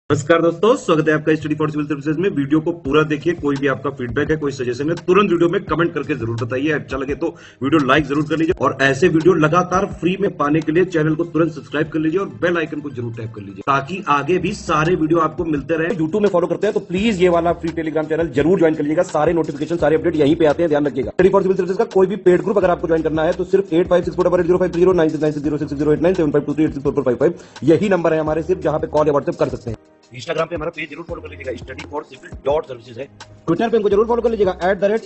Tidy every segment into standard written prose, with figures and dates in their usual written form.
नमस्कार दोस्तों, स्वागत है आपका स्टडी फॉर सिविल सर्विसेज में। वीडियो को पूरा देखिए। कोई भी आपका फीडबैक है, कोई सजेशन है, तुरंत वीडियो में कमेंट करके जरूर बताइए। अच्छा लगे तो वीडियो लाइक जरूर कर लीजिए और ऐसे वीडियो लगातार फ्री में पाने के लिए चैनल को तुरंत सब्सक्राइब कर लीजिए और बेल आइकन को जरूर टैप कर लीजिए ताकि आगे भी सारे वीडियो आपको मिलते रहे। यूट्यूब में फॉलो करते हैं तो प्लीज ये वाला फ्री टेलीग्राम चैनल जरूर ज्वाइन कर लीजिएगा। सारे नोटिफिकेशन, सारे अपडेट यहीं पे आते हैं, ध्यान रखिएगा। स्टडी फॉर सिविल सर्विसेज का कोई भी पेड ग्रुप अगर आपको ज्वाइन करना है तो सिर्फ 856480560660897523864455 यही नंबर है हमारे, सिर्फ जहां पे कॉल या व्हाट्सएप कर सकते हैं। इंस्टाग्राम पे हमारा पेज जरूर फॉलो कर लीजिएगा, स्टडी फॉर सिविल .सर्विसेज है। ट्विटर पे हमको जरूर फॉलो कर लीजिएगा,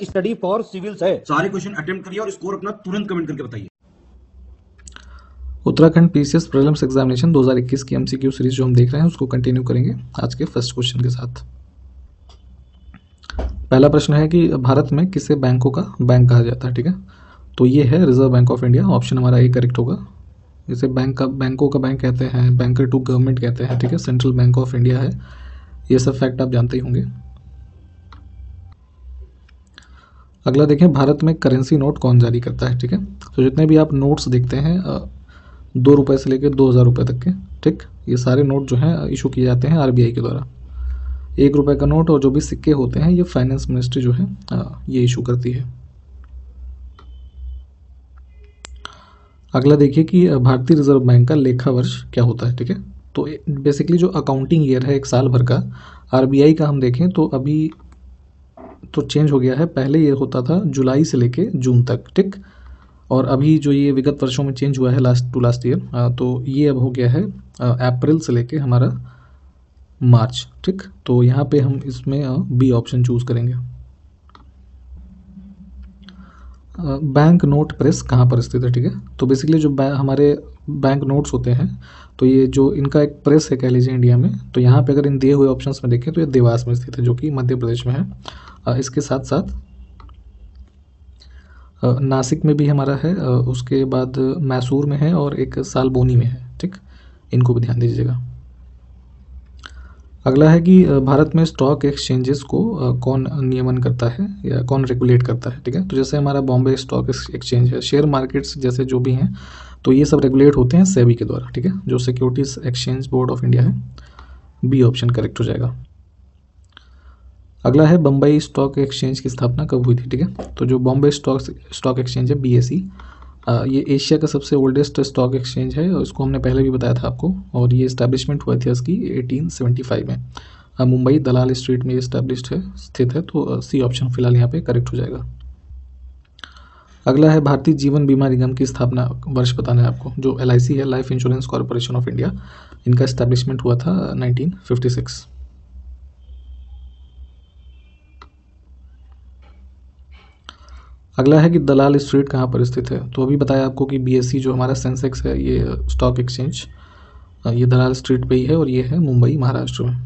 @study for civils है। सारे क्वेश्चन अटेम्प्ट करिए और स्कोर अपना तुरंत कमेंट करके बताइए। उत्तराखंड पीसीएस प्रीलिम्स एग्जामिनेशन 2021 की एमसीक्यू सीरीज जो हम देख रहे हैं उसको कंटिन्यू करेंगे आज के फर्स्ट क्वेश्चन के साथ। पहला प्रश्न है कि भारत में किसे बैंकों का बैंक कहा जाता है। ठीक है, तो ये है reserve bank of India. Option हमारा ए करेक्ट होगा। इसे बैंकों का बैंक कहते हैं, बैंकर टू गवर्नमेंट कहते हैं। ठीक है, सेंट्रल बैंक ऑफ इंडिया है। ये सब फैक्ट आप जानते ही होंगे। अगला देखें, भारत में करेंसी नोट कौन जारी करता है। ठीक है, तो जितने भी आप नोट्स देखते हैं 2 रुपये से लेकर 2000 रुपये तक के, ठीक, ये सारे नोट जो हैं इशू किए जाते हैं आरबीआई के द्वारा। 1 रुपये का नोट और जो भी सिक्के होते हैं ये फाइनेंस मिनिस्ट्री जो है ये इशू करती है। अगला देखिए कि भारतीय रिजर्व बैंक का लेखा वर्ष क्या होता है। ठीक है, तो बेसिकली जो अकाउंटिंग ईयर है एक साल भर का, आरबीआई का हम देखें तो अभी तो चेंज हो गया है। पहले ये होता था जुलाई से लेके जून तक, ठीक, और अभी जो ये विगत वर्षों में चेंज हुआ है लास्ट ईयर, तो ये अब हो गया है अप्रैल से लेके हमारा मार्च। ठीक, तो यहाँ पे हम इसमें बी ऑप्शन चूज करेंगे। बैंक नोट प्रेस कहाँ पर स्थित है। ठीक है, तो बेसिकली जो हमारे बैंक नोट्स होते हैं तो ये जो इनका एक प्रेस है कह लीजिए इंडिया में, तो यहाँ पे अगर इन दिए हुए ऑप्शंस में देखें तो ये देवास में स्थित है जो कि मध्य प्रदेश में है। इसके साथ साथ नासिक में भी हमारा है, उसके बाद मैसूर में है और एक सालबोनी में है। ठीक, इनको भी ध्यान दीजिएगा। अगला है कि भारत में स्टॉक एक्सचेंजेस को कौन नियमन करता है या कौन रेगुलेट करता है। ठीक है, तो जैसे हमारा बॉम्बे स्टॉक एक्सचेंज है, शेयर मार्केट्स जैसे जो भी हैं तो ये सब रेगुलेट होते हैं सेबी के द्वारा। ठीक है, जो securities exchange board of India है। बी ऑप्शन करेक्ट हो जाएगा। अगला है बम्बई स्टॉक एक्सचेंज की स्थापना कब हुई थी। ठीक है, तो जो बॉम्बे स्टॉक एक्सचेंज है बीएसई, ये एशिया का सबसे ओल्डेस्ट स्टॉक एक्सचेंज है और इसको हमने पहले भी बताया था आपको, और ये इस्टेब्लिशमेंट हुआ थी इसकी 1875 में। मुंबई दलाल स्ट्रीट में स्थित है, तो सी ऑप्शन फिलहाल यहाँ पे करेक्ट हो जाएगा। अगला है भारतीय जीवन बीमा निगम की स्थापना वर्ष बताना है आपको। जो LIC है, life insurance corporation of India, इनका इस्टेब्लिशमेंट हुआ था 1956। अगला है कि दलाल स्ट्रीट कहाँ पर स्थित है। तो अभी बताया आपको कि BSE जो हमारा सेंसेक्स है, ये स्टॉक एक्सचेंज, ये दलाल स्ट्रीट पे ही है और ये है मुंबई महाराष्ट्र में।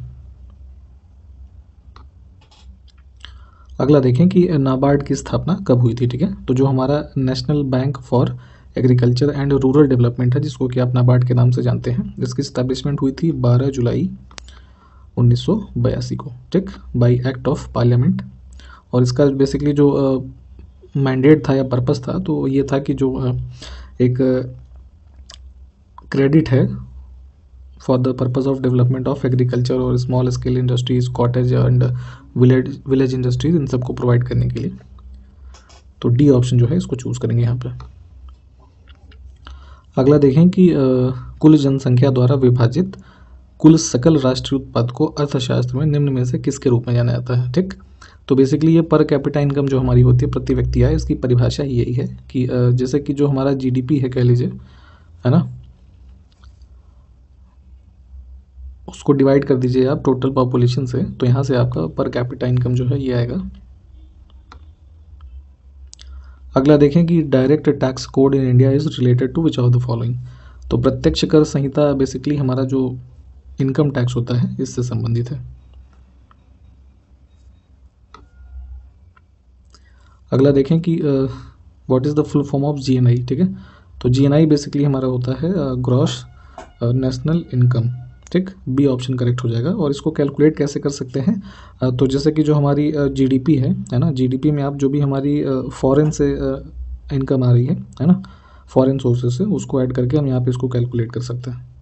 अगला देखें कि नाबार्ड की स्थापना कब हुई थी। ठीक है, तो जो हमारा national bank for agriculture and rural development है, जिसको कि आप नाबार्ड के नाम से जानते हैं, इसकी स्टैब्लिशमेंट हुई थी 12 जुलाई 1982 को। ठीक, बाई एक्ट ऑफ पार्लियामेंट। और इसका बेसिकली जो मैंडेट था या पर्पस था तो ये था कि जो एक क्रेडिट है for the purpose of development of agriculture और small scale industries, cottage and village industries, इन सबको प्रोवाइड करने के लिए। तो डी ऑप्शन जो है इसको चूज करेंगे यहाँ पे। अगला देखें कि कुल जनसंख्या द्वारा विभाजित कुल सकल राष्ट्रीय उत्पाद को अर्थशास्त्र में निम्न में से किसके रूप में जाना जाता है। ठीक, तो बेसिकली ये पर कैपिटा इनकम जो हमारी होती है प्रति व्यक्ति आय, इसकी परिभाषा ही यही है कि जैसे कि जो हमारा GDP है कह लीजिए, है ना, उसको डिवाइड कर दीजिए आप टोटल पॉपुलेशन से, तो यहाँ से आपका पर कैपिटा इनकम जो है ये आएगा। अगला देखें कि direct tax code in India is related to which of the following. तो प्रत्यक्ष कर संहिता बेसिकली हमारा जो इनकम टैक्स होता है इससे संबंधित है। अगला देखें कि what is the full form of GNI। ठीक है, तो GNI बेसिकली हमारा होता है ग्रॉस नेशनल इनकम। ठीक, बी ऑप्शन करेक्ट हो जाएगा। और इसको कैलकुलेट कैसे कर सकते हैं, तो जैसे कि जो हमारी GDP है ना, GDP में आप जो भी हमारी फॉरेन से इनकम आ रही है ना, फॉरेन सोर्सेज से, उसको ऐड करके हम यहाँ पे इसको कैलकुलेट कर सकते हैं।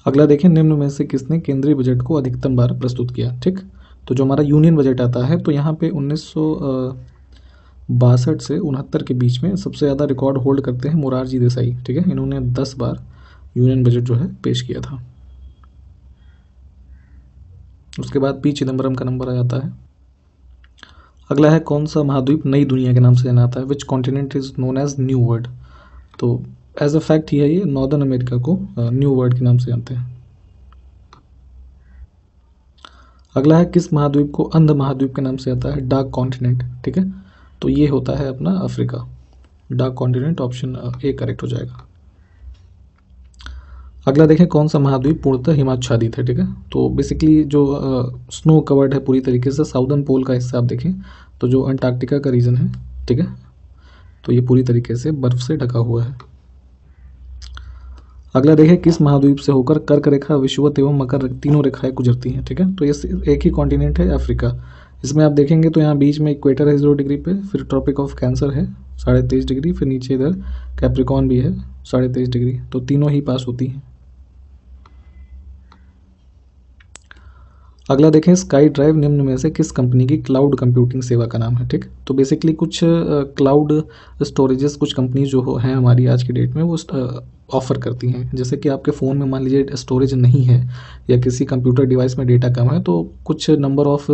अगला देखें, निम्न में से किसने केंद्रीय बजट को अधिकतम बार प्रस्तुत किया। ठीक, तो जो हमारा यूनियन बजट आता है तो यहाँ पे 1962 से 69 के बीच में सबसे ज़्यादा रिकॉर्ड होल्ड करते हैं मोरारजी देसाई। ठीक है, इन्होंने 10 बार यूनियन बजट जो है पेश किया था। उसके बाद पी चिदम्बरम का नंबर आ जाता है। अगला है, कौन सा महाद्वीप नई दुनिया के नाम से जाना जाता है। Which continent is known as new world. तो एज अ फैक्ट ये नॉर्दर्न अमेरिका को न्यू वर्ल्ड के नाम से जानते हैं। अगला है, किस महाद्वीप को अंध महाद्वीप के नाम से आता है। Dark continent. ठीक है, तो ये होता है अपना Africa. Dark continent option A correct हो जाएगा। अगला देखें, कौन सा महाद्वीप पूर्णतः हिमाच्छादित है। ठीक है, तो बेसिकली जो स्नो कवर्ड है पूरी तरीके से, साउदर्न पोल का हिस्सा आप देखें तो जो अंटार्कटिका का रीजन है, ठीक है, तो ये पूरी तरीके से बर्फ से ढका हुआ है। अगला देखें, किस महाद्वीप से होकर कर्क रेखा, विषुवत एवं मकर तीनों रेखाएं गुजरती हैं। ठीक है, तो ये एक ही कॉन्टिनेंट है अफ्रीका। इसमें आप देखेंगे तो यहाँ बीच में इक्वेटर है 0 डिग्री पे, फिर ट्रॉपिक ऑफ कैंसर है 23.5 डिग्री, फिर नीचे इधर कैप्रिकॉन भी है 23.5 डिग्री, तो तीनों ही पास होती हैं। अगला देखें, स्काई ड्राइव निम्न में से किस कंपनी की क्लाउड कंप्यूटिंग सेवा का नाम है। ठीक, तो बेसिकली कुछ क्लाउड स्टोरेजेस कुछ कंपनी जो हैं हमारी आज की डेट में वो ऑफ़र करती हैं। जैसे कि आपके फ़ोन में मान लीजिए स्टोरेज नहीं है या किसी कंप्यूटर डिवाइस में डेटा कम है, तो कुछ नंबर ऑफ़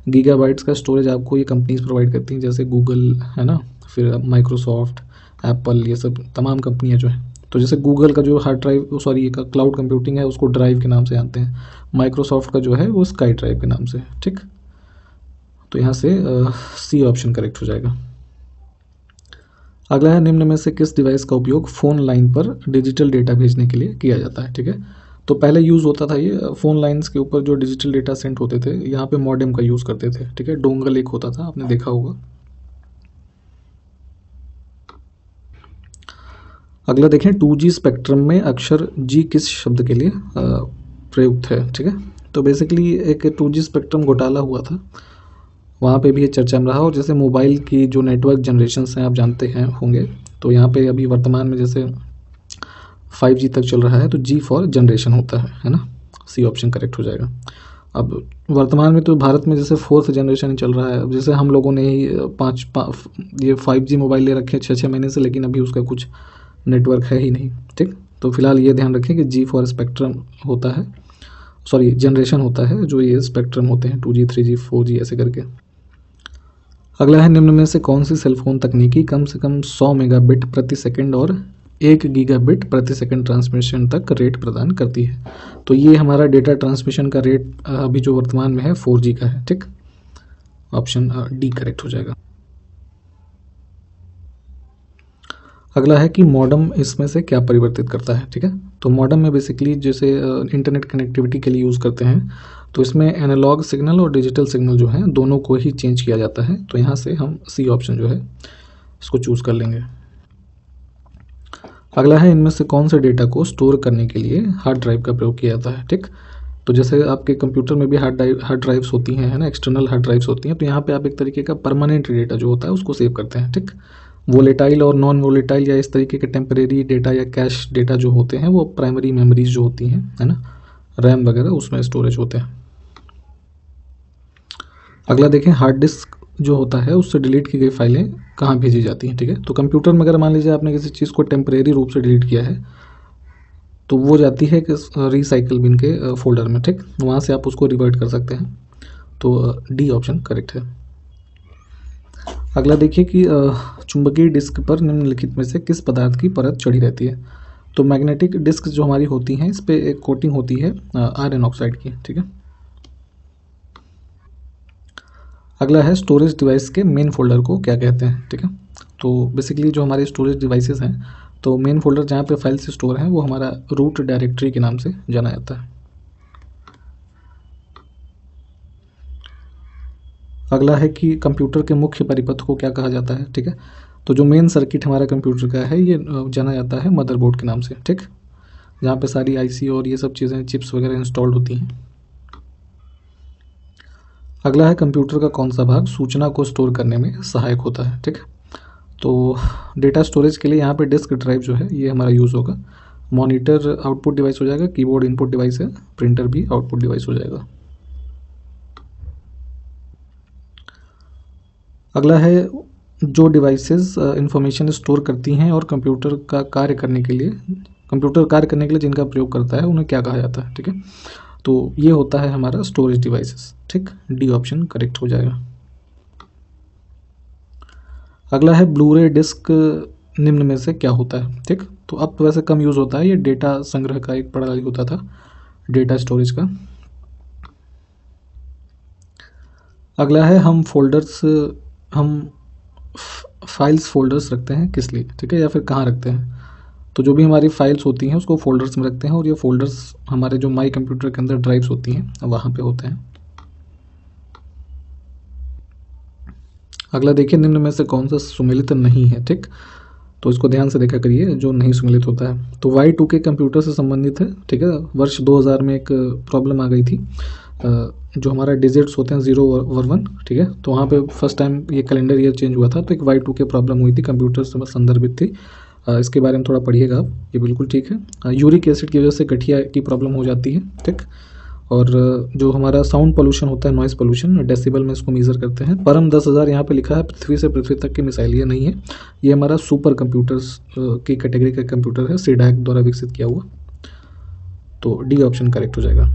गीगाबाइट्स का स्टोरेज आपको ये कंपनीज प्रोवाइड करती हैं, जैसे गूगल है ना, फिर माइक्रोसॉफ्ट, एप्पल, ये सब तमाम कंपनियाँ जो हैं। तो जैसे गूगल का जो हार्ड ड्राइव सॉरी का क्लाउड कंप्यूटिंग है उसको ड्राइव के नाम से जानते हैं, माइक्रोसॉफ्ट का जो है वो स्काई ड्राइव के नाम से है। ठीक, तो यहाँ से सी ऑप्शन करेक्ट हो जाएगा। अगला है, निम्न में से किस डिवाइस का उपयोग फ़ोन लाइन पर डिजिटल डेटा भेजने के लिए किया जाता है। ठीक है, तो पहले यूज़ होता था ये फ़ोन लाइन्स के ऊपर जो डिजिटल डेटा सेंड होते थे, यहाँ पे मॉडेम का यूज़ करते थे। ठीक है, डोंगल एक होता था, आपने देखा होगा। अगला देखें, 2G स्पेक्ट्रम में अक्षर G किस शब्द के लिए प्रयुक्त है। ठीक है, तो बेसिकली एक 2G स्पेक्ट्रम घोटाला हुआ था, वहाँ पे भी ये चर्चा में रहा। और जैसे मोबाइल की जो नेटवर्क जनरेशन्स हैं आप जानते हैं होंगे, तो यहाँ पे अभी वर्तमान में जैसे 5G तक चल रहा है, तो G फॉर जनरेशन होता है ना, सी ऑप्शन करेक्ट हो जाएगा। अब वर्तमान में तो भारत में जैसे 4th जनरेशन ही चल रहा है। अब जैसे हम लोगों ने ही ये 5G मोबाइल ले रखे हैं 6-6 महीने से, लेकिन अभी उसका कुछ नेटवर्क है ही नहीं। ठीक, तो फिलहाल ये ध्यान रखें कि G फॉर स्पेक्ट्रम होता है, सॉरी जनरेशन होता है, जो ये स्पेक्ट्रम होते हैं 2G 3G 4G ऐसे करके। अगला है, निम्न में से कौन सी सेलफोन तकनीकी कम से कम 100 मेगाबिट प्रति सेकंड और 1 गीगाबिट प्रति सेकंड ट्रांसमिशन तक रेट प्रदान करती है। तो ये हमारा डेटा ट्रांसमिशन का रेट अभी जो वर्तमान में है 4G का है। ठीक, ऑप्शन डी करेक्ट हो जाएगा। अगला है कि मॉडेम इसमें से क्या परिवर्तित करता है। ठीक है, तो मॉडेम में बेसिकली जैसे इंटरनेट कनेक्टिविटी के लिए यूज़ करते हैं, तो इसमें एनालॉग सिग्नल और डिजिटल सिग्नल जो हैं दोनों को ही चेंज किया जाता है। तो यहाँ से हम सी ऑप्शन जो है इसको चूज़ कर लेंगे। अगला है, इनमें से कौन से डेटा को स्टोर करने के लिए हार्ड ड्राइव का प्रयोग किया जाता है। ठीक, तो जैसे आपके कंप्यूटर में भी हार्ड ड्राइव्स होती हैं, है ना, एक्सटर्नल हार्ड ड्राइव्स होती हैं, तो यहाँ पे आप एक तरीके का परमानेंट डेटा जो होता है उसको सेव करते हैं। ठीक, वोलेटाइल और नॉन वोलेटाइल या इस तरीके के टेम्परेरी डेटा या कैश डेटा जो होते हैं वो प्राइमरी मेमोरीज जो होती हैं, है ना, रैम वगैरह, उसमें स्टोरेज होते हैं। अगला देखें, हार्ड डिस्क जो होता है उससे डिलीट की गई फाइलें कहाँ भेजी जाती हैं। ठीक है, तो कंप्यूटर में अगर मान लीजिए आपने किसी चीज़ को टेम्परेरी रूप से डिलीट किया है तो वो जाती है कि रिसाइकल बिन के फोल्डर में। ठीक, वहाँ से आप उसको रिवर्ट कर सकते हैं। तो डी ऑप्शन करेक्ट है। अगला देखिए कि चुंबकीय डिस्क पर निम्नलिखित में से किस पदार्थ की परत चढ़ी रहती है। तो मैग्नेटिक डिस्क जो हमारी होती हैं इस पर एक कोटिंग होती है आयरन ऑक्साइड की। ठीक है, अगला है, स्टोरेज डिवाइस के मेन फोल्डर को क्या कहते हैं। ठीक है, तो बेसिकली जो हमारे स्टोरेज डिवाइसेस हैं, तो मेन फोल्डर जहाँ पे फाइल्स स्टोर हैं वो हमारा रूट डायरेक्टरी के नाम से जाना जाता है। अगला है कि कंप्यूटर के मुख्य परिपथ को क्या कहा जाता है। ठीक है, तो जो मेन सर्किट हमारा कंप्यूटर का है ये जाना जाता है मदरबोर्ड के नाम से। ठीक, जहाँ पे सारी आईसी और ये सब चीज़ें चिप्स वगैरह इंस्टॉल्ड होती हैं। अगला है, कंप्यूटर का कौन सा भाग सूचना को स्टोर करने में सहायक होता है। ठीक, तो डेटा स्टोरेज के लिए यहाँ पे डिस्क ड्राइव जो है ये हमारा यूज़ होगा। मॉनिटर आउटपुट डिवाइस हो जाएगा, कीबोर्ड इनपुट डिवाइस है, प्रिंटर भी आउटपुट डिवाइस हो जाएगा। अगला है जो डिवाइसेस इंफॉर्मेशन स्टोर करती हैं और कंप्यूटर कार्य करने के लिए जिनका प्रयोग करता है उन्हें क्या कहा जाता है, ठीक है। तो ये होता है हमारा स्टोरेज डिवाइसेस, ठीक। डी ऑप्शन करेक्ट हो जाएगा। अगला है ब्लूरे डिस्क निम्न में से क्या होता है, ठीक। तो अब वैसे कम यूज़ होता है, ये डेटा संग्रह का एक प्रणाली होता था, डेटा स्टोरेज का। अगला है हम फाइल्स फोल्डर्स रखते हैं किस लिए, ठीक है, या फिर कहाँ रखते हैं। तो जो भी हमारी फाइल्स होती हैं उसको फोल्डर्स में रखते हैं, और ये फोल्डर्स हमारे जो माई कंप्यूटर के अंदर ड्राइव्स होती हैं वहाँ पे होते हैं। अगला देखिए, निम्न में से कौन सा सुमेलित नहीं है, ठीक। तो इसको ध्यान से देखा करिए जो नहीं सुमेलित होता है। तो Y2K कंप्यूटर से संबंधित है, ठीक है। वर्ष 2000 में एक प्रॉब्लम आ गई थी, जो हमारा डिजिट्स होते हैं 0 और 1, ठीक है। तो वहाँ पे फर्स्ट टाइम ये कैलेंडर ईयर चेंज हुआ था, तो एक Y2K प्रॉब्लम हुई थी, कंप्यूटर से संदर्भित थी। इसके बारे में थोड़ा पढ़िएगा आप, ये बिल्कुल ठीक है। यूरिक एसिड की वजह से गठिया की प्रॉब्लम हो जाती है, ठीक। और जो हमारा साउंड पोल्यूशन होता है, नॉइस पोल्यूशन, डेसिबल में इसको मेज़र करते हैं। परम 10,000 यहाँ पे लिखा है, पृथ्वी से पृथ्वी तक की मिसाइल ये नहीं है, ये हमारा सुपर कंप्यूटर्स की कैटेगरी का कंप्यूटर है, सीडैक द्वारा विकसित किया हुआ। तो डी ऑप्शन करेक्ट हो जाएगा।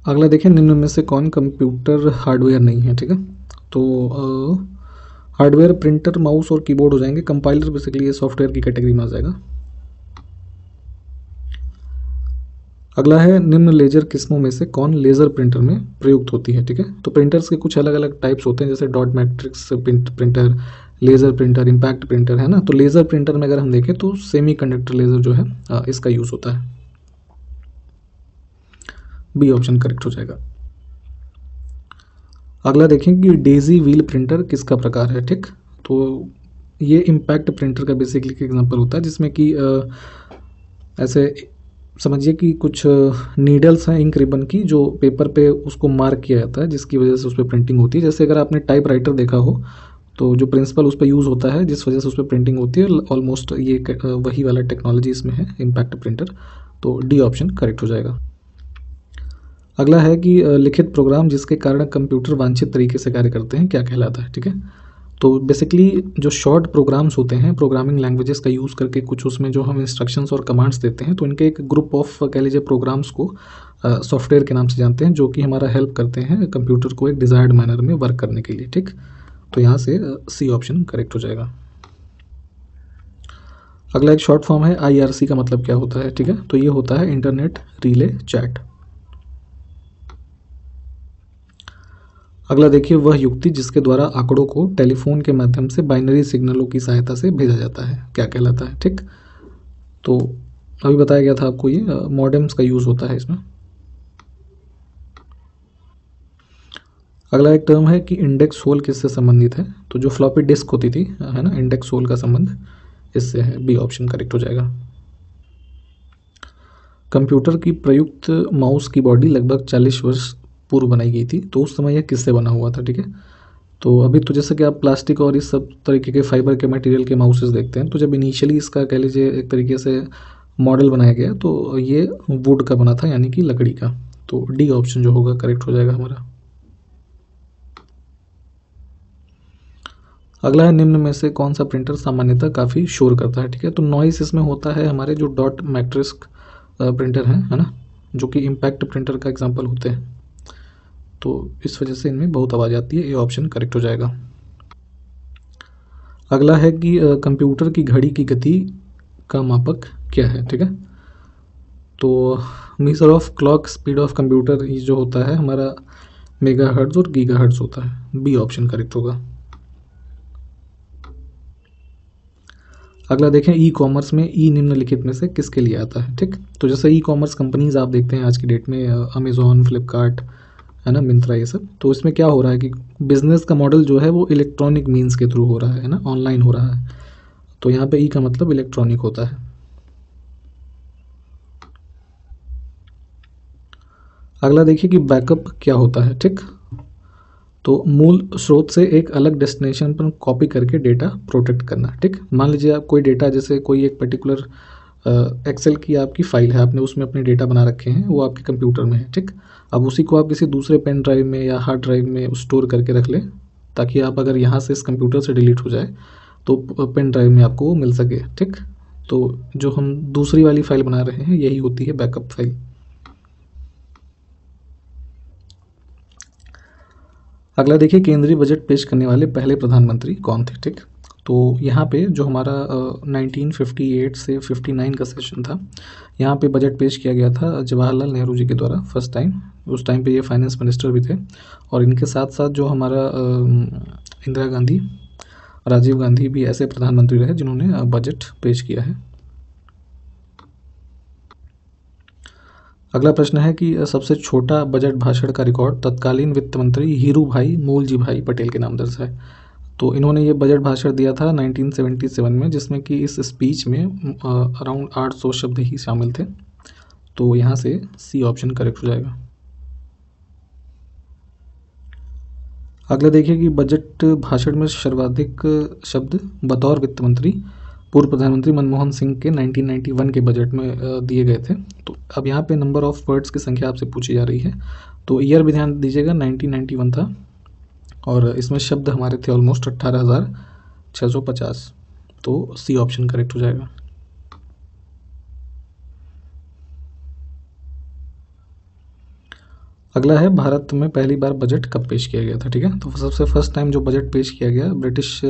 अगला देखिए, निम्न में से कौन कंप्यूटर हार्डवेयर नहीं है, ठीक है। तो हार्डवेयर प्रिंटर, माउस और कीबोर्ड हो जाएंगे। कंपाइलर बेसिकली ये सॉफ्टवेयर की कैटेगरी में आ जाएगा। अगला है, निम्न लेजर किस्मों में से कौन लेज़र प्रिंटर में प्रयुक्त होती है, ठीक है। तो प्रिंटर्स के कुछ अलग अलग टाइप्स होते हैं, जैसे dot matrix printer, laser printer, impact printer, है ना। तो लेज़र प्रिंटर में अगर हम देखें तो सेमी कंडक्टर लेज़र जो है इसका यूज़ होता है। बी ऑप्शन करेक्ट हो जाएगा। अगला देखें कि डेजी व्हील प्रिंटर किसका प्रकार है, ठीक। तो ये इम्पैक्ट प्रिंटर का बेसिकली एग्जांपल होता है, जिसमें कि ऐसे समझिए कि कुछ नीडल्स हैं इंक रिबन की, जो पेपर पे उसको मार्क किया जाता है, जिसकी वजह से उस पर प्रिंटिंग होती है। जैसे अगर आपने टाइप राइटर देखा हो, तो जो प्रिंसिपल उस पर यूज़ होता है, जिस वजह से उस पर प्रिंटिंग होती है, ऑलमोस्ट ये वही वाला टेक्नोलॉजी इसमें है, इम्पैक्ट प्रिंटर। तो डी ऑप्शन करेक्ट हो जाएगा। अगला है कि लिखित प्रोग्राम जिसके कारण कंप्यूटर वांछित तरीके से कार्य करते हैं क्या कहलाता है, ठीक है। तो बेसिकली जो शॉर्ट प्रोग्राम्स होते हैं, प्रोग्रामिंग लैंग्वेजेस का यूज़ करके कुछ उसमें जो हम इंस्ट्रक्शंस और कमांड्स देते हैं, तो इनके एक ग्रुप ऑफ कह लीजिए प्रोग्राम्स को सॉफ्टवेयर के नाम से जानते हैं, जो कि हमारा हेल्प करते हैं कंप्यूटर को एक डिज़ायर्ड मैनर में वर्क करने के लिए, ठीक। तो यहाँ से सी ऑप्शन करेक्ट हो जाएगा। अगला एक शॉर्ट फॉर्म है, IRC का मतलब क्या होता है, ठीक है। तो ये होता है इंटरनेट रिले चैट। अगला देखिए, वह युक्ति जिसके द्वारा आंकड़ों को टेलीफोन के माध्यम से बाइनरी सिग्नलों की सहायता से भेजा जाता है क्या कहलाता है, ठीक। तो अभी बताया गया था आपको, ये मॉडेम्स का यूज़ होता है इसमें। अगला एक टर्म है कि इंडेक्स होल किससे संबंधित है। तो जो फ्लॉपी डिस्क होती थी, है ना, इंडेक्स होल का संबंध इससे है। बी ऑप्शन करेक्ट हो जाएगा। कंप्यूटर की प्रयुक्त माउस की बॉडी लगभग 40 वर्ष पूर्व बनाई गई थी, तो उस समय यह किससे बना हुआ था, ठीक है। तो अभी तो जैसे कि आप प्लास्टिक और इस सब तरीके के फाइबर के मटेरियल के माउसेस देखते हैं, तो जब इनिशियली इसका कह लीजिए एक तरीके से मॉडल बनाया गया, तो ये वुड का बना था, यानी कि लकड़ी का। तो डी ऑप्शन जो होगा करेक्ट हो जाएगा हमारा। अगला है, निम्न में से कौन सा प्रिंटर सामान्यतः काफ़ी शोर करता है, ठीक है। तो नॉइस इसमें होता है हमारे जो डॉट मैट्रिक्स प्रिंटर है ना, जो कि इम्पैक्ट प्रिंटर का एग्जाम्पल होते हैं। तो इस वजह से इनमें बहुत आवाज़ आती है, ये ऑप्शन करेक्ट हो जाएगा। अगला है कि कंप्यूटर की घड़ी की गति का मापक क्या है, ठीक है। तो measure of clock speed of computer जो होता है हमारा मेगाहर्ट्ज़ और गीगाहर्ट्ज़ होता है। बी ऑप्शन करेक्ट होगा। अगला देखें, ई कॉमर्स में ई निम्नलिखित में से किसके लिए आता है, ठीक। तो जैसे ई कॉमर्स कंपनीज आप देखते हैं आज की डेट में, अमेज़ॉन, फ्लिपकार्ट, है ना, मिंत्रा, ये सब। तो इसमें क्या हो रहा है कि बिजनेस का मॉडल जो है वो इलेक्ट्रॉनिक मीन्स के थ्रू हो रहा है ना, ऑनलाइन हो रहा है। तो यहाँ पे ई का मतलब इलेक्ट्रॉनिक होता है। अगला देखिए कि बैकअप क्या होता है, ठीक। तो मूल स्रोत से एक अलग डेस्टिनेशन पर कॉपी करके डेटा प्रोटेक्ट करना। ठीक, मान लीजिए आप कोई डेटा, जैसे कोई एक पर्टिकुलर एक्सेल की आपकी फाइल है, आपने उसमें अपने डेटा बना रखे हैं, वो आपके कंप्यूटर में है। ठीक, अब उसी को आप किसी दूसरे पेन ड्राइव में या हार्ड ड्राइव में स्टोर करके रख लें, ताकि आप अगर यहाँ से इस कंप्यूटर से डिलीट हो जाए तो पेन ड्राइव में आपको वो मिल सके। ठीक, तो जो हम दूसरी वाली फाइल बना रहे हैं यही होती है बैकअप फाइल। अगला देखिए, केंद्रीय बजट पेश करने वाले पहले प्रधानमंत्री कौन थे। ठीक, तो यहाँ पे जो हमारा 1958 से 59 का सेशन था, यहाँ पे बजट पेश किया गया था जवाहरलाल नेहरू जी के द्वारा फर्स्ट टाइम। उस टाइम पे ये फाइनेंस मिनिस्टर भी थे, और इनके साथ साथ जो हमारा इंदिरा गांधी, राजीव गांधी भी ऐसे प्रधानमंत्री रहे जिन्होंने बजट पेश किया है। अगला प्रश्न है कि सबसे छोटा बजट भाषण का रिकॉर्ड तत्कालीन वित्त मंत्री हीरू भाई मूलजी भाई पटेल के नाम दर्ज है। तो इन्होंने ये बजट भाषण दिया था 1977 में, जिसमें कि इस स्पीच में अराउंड 800 शब्द ही शामिल थे। तो यहाँ से सी ऑप्शन करेक्ट हो जाएगा। अगला देखिए कि बजट भाषण में सर्वाधिक शब्द बतौर वित्त मंत्री पूर्व प्रधानमंत्री मनमोहन सिंह के 1991 के बजट में दिए गए थे। तो अब यहाँ पे नंबर ऑफ वर्ड्स की संख्या आपसे पूछी जा रही है, तो ईयर भी ध्यान दीजिएगा, 1991 था, और इसमें शब्द हमारे थे ऑलमोस्ट 18,650। तो सी ऑप्शन करेक्ट हो जाएगा। अगला है, भारत में पहली बार बजट कब पेश किया गया था। ठीक है, तो सबसे फर्स्ट टाइम जो बजट पेश किया गया ब्रिटिश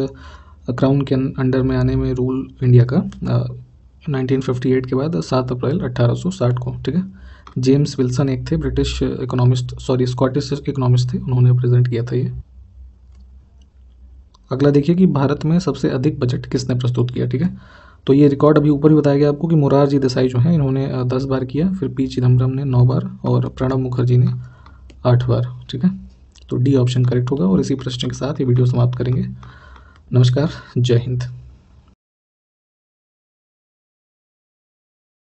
क्राउन के अंडर में आने में रूल इंडिया का 1958 के बाद 7 अप्रैल 1860 को। ठीक है, जेम्स विल्सन एक थे ब्रिटिश इकोनॉमिस्ट, स्कॉटिश इकोनॉमिस्ट थे, उन्होंने प्रेजेंट किया था ये। अगला देखिए कि भारत में सबसे अधिक बजट किसने प्रस्तुत किया। ठीक है, तो ये रिकॉर्ड अभी ऊपर ही बताया गया आपको कि मोरारजी देसाई जो हैं इन्होंने 10 बार किया, फिर पी चिदम्बरम ने 9 बार और प्रणब मुखर्जी ने 8 बार। ठीक है, तो डी ऑप्शन करेक्ट होगा। और इसी प्रश्न के साथ ये वीडियो समाप्त करेंगे। नमस्कार, जय हिंद।